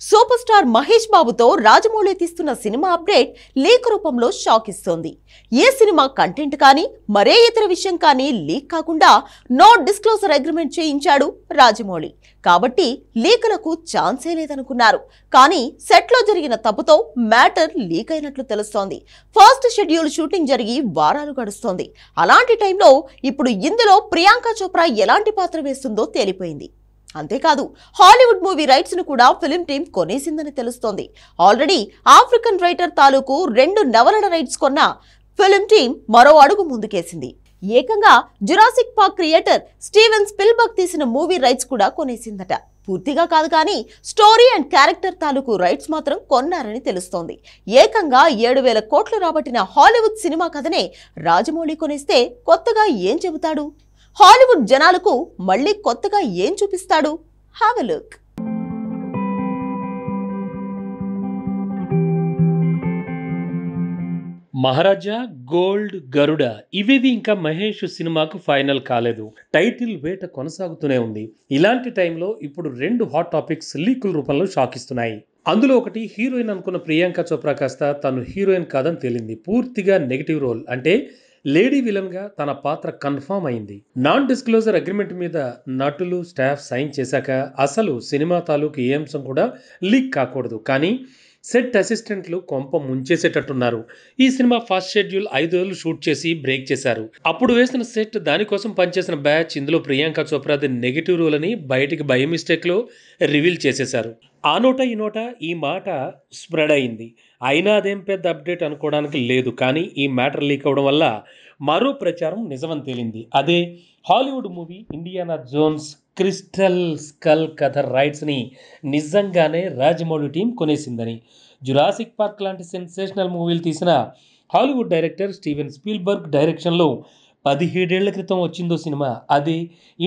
Super star Mahesh బాబుతో రాజమౌళి తీస్తున్న cinema update leak రూపంలో షాక్ ఇస్తోంది. ఏ సినిమా కంటెంట్ కానీ మరే ఇతర విషయం కానీ లీక్ కాకుండా నో డిస్క్లోజర్ అగ్రిమెంట్ చేయించాడు రాజమౌళి. కాబట్టి లీకులకు ఛాన్సే లేదనుకున్నారు. కానీ సెట్ లో జరిగిన తప్పుతో మ్యాటర్ లీక్ అయినట్లు తెలుస్తోంది. ఫస్ట్ షెడ్యూల్ షూటింగ్ జరిగి వారాలు గడుస్తోంది. అలాంటి టైంలో ఇప్పుడు ఇందులో ప్రియాంక చోప్రా ఎలాంటి పాత్ర వేస్తుందో తేలిపోయింది. అంతేకాదు హాలీవుడ్ మూవీ రైట్స్ ను కూడా ఫిల్మ్ టీం కొనేసిందని తెలుస్తోంది. ఆల్రెడీ ఆఫ్రికన్ రైటర్ తాలూకు 2 నవలల రైట్స్ కొన్న ఫిల్మ్ టీం మరో అడుగు ముందుకేసింది. ఏకంగా Jurassic park creator Steven Spielberg తీసిన మూవీ రైట్స్ కూడా కొనేసిందట. పూర్తిగా కాదు కానీ స్టోరీ అండ్ క్యారెక్టర్ తాలూకు రైట్స్ మాత్రం కొన్నారని తెలుస్తోంది. ఏకంగా 7,000 కోట్లు రాబట్టిన హాలీవుడ్ సినిమా కథనే రాజమౌళి కొనేస్తే కొత్తగా ఏం చెబుతాడు? హాలీవుడ్ జనాలకు మళ్ళీ కొత్తగా ఏం చూపిస్తాడు? Have a look. Maharaja, Gold, Garuda ఇవేవి ఇంకా మహేష్ సినిమాకు ఫైనల్ కాలేదు. టైటిల్ వేట కొనసాగుతూనే ఉంది. ఇలాంటి టైంలో ఇప్పుడు 2 హాట్ టాపిక్స్ లీకుల రూపంలో షాక్ ఇస్తున్నాయి. అందులో ఒకటి, హీరోయిన్ అనుకున్న ప్రియాంక చోప్రా కాస్త తను హీరోయిన్ కాదని తేలింది. పూర్తిగా నెగిటివ్ రోల్ అంటే లేడీ విలన్ గా తన పాత్ర కన్ఫర్మ్ అయింది. నాన్ డిస్క్లోజర్ అగ్రిమెంట్ మీద నటులు, స్టాఫ్ సైన్ చేశాక అసలు సినిమా తాలూకు ఏ అంశం కూడా లీక్ కాకూడదు. కానీ సెట్ అసిస్టెంట్లు కొంప ముంచేసేటట్టున్నారు. ఈ సినిమా ఫస్ట్ షెడ్యూల్ 5 రోజులు షూట్ చేసి బ్రేక్ చేశారు. అప్పుడు వేసిన సెట్, దానికోసం పనిచేసిన బ్యాచ్ ఇందులో ప్రియాంక చోప్రాది నెగిటివ్ రోల్ అని బయటికి బై మిస్టేక్ లో రివీల్ చేసేశారు. ఆ నోట ఈ నోట ఈ మాట స్ప్రెడ్ అయింది. అయినా అదేం పెద్ద అప్డేట్ అనుకోవడానికి లేదు. కానీ ఈ మ్యాటర్ లీక్ అవడం వల్ల మరో ప్రచారం నిజమని తేలింది. అదే Hollywood movie Indiana Jones crystal skull కథ రైట్స్ని నిజంగానే రాజమౌళి టీం కొనేసిందని. జురాసిక్ పార్క్ లాంటి సెన్సేషనల్ మూవీలు తీసిన హాలీవుడ్ డైరెక్టర్ స్టీవెన్ స్పిల్బర్గ్ డైరెక్షన్లో 17 ఏళ్ల క్రితం వచ్చిందో సినిమా, అది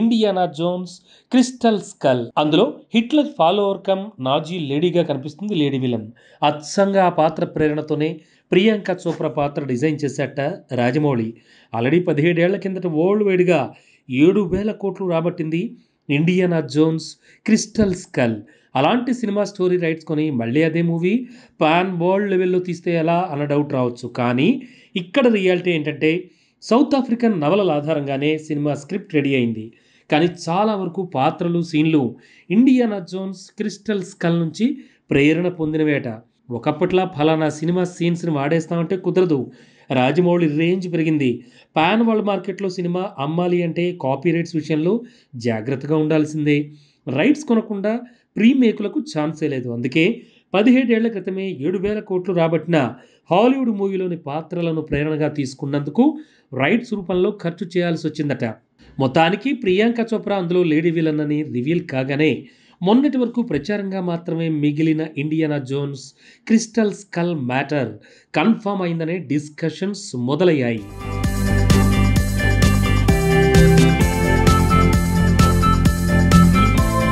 ఇండియానా జోన్స్ క్రిస్టల్ స్కల్. అందులో హిట్లర్ ఫాలోవర్ కమ్ నాజీ లేడీగా కనిపిస్తుంది లేడీ విలన్. అచ్చంగా ఆ పాత్ర ప్రేరణతోనే ప్రియాంక చోప్రా పాత్ర డిజైన్ చేశాట రాజమౌళి. ఆల్రెడీ 17 ఏళ్ల కిందట వరల్డ్ వైడ్గా 7,000 కోట్లు రాబట్టింది ఇండియానా జోన్స్ క్రిస్టల్ స్కల్. అలాంటి సినిమా స్టోరీ రైట్స్ కొని మళ్ళీ అదే మూవీ పాన్ వరల్డ్ లెవెల్లో తీస్తే ఎలా అన్న డౌట్ రావచ్చు. కానీ ఇక్కడ రియాలిటీ ఏంటంటే సౌత్ ఆఫ్రికన్ నవలల ఆధారంగానే సినిమా స్క్రిప్ట్ రెడీ అయింది. కానీ చాలా వరకు పాత్రలు, సీన్లు ఇండియానా జోన్స్ క్రిస్టల్ స్కల్ నుంచి ప్రేరణ పొందినవేట. ఒకప్పట్లా ఫలానా సినిమా సీన్స్ని వాడేస్తామంటే కుదరదు. రాజమౌళి రేంజ్ పెరిగింది. పాన్ వరల్డ్ మార్కెట్లో సినిమా అమ్మాలి అంటే కాపీ రైట్స్ విషయంలో జాగ్రత్తగా ఉండాల్సిందే. రైట్స్ కొనకుండా ప్రీమేకులకు ఛాన్సే లేదు. అందుకే 17 ఏళ్ల క్రితమే 7,000 కోట్లు రాబట్టిన హాలీవుడ్ మూవీలోని పాత్రలను ప్రేరణగా తీసుకున్నందుకు రైట్స్ రూపంలో ఖర్చు చేయాల్సి వచ్చిందట. మొత్తానికి ప్రియాంక చోప్రా అందులో లేడీ విలన్ అని రివీల్ కాగానే మొన్నటి వరకు ప్రచారంగా మాత్రమే మిగిలిన Indiana Jones crystal skull matter confirm అయిందనే డిస్కషన్స్ మొదలయ్యాయి.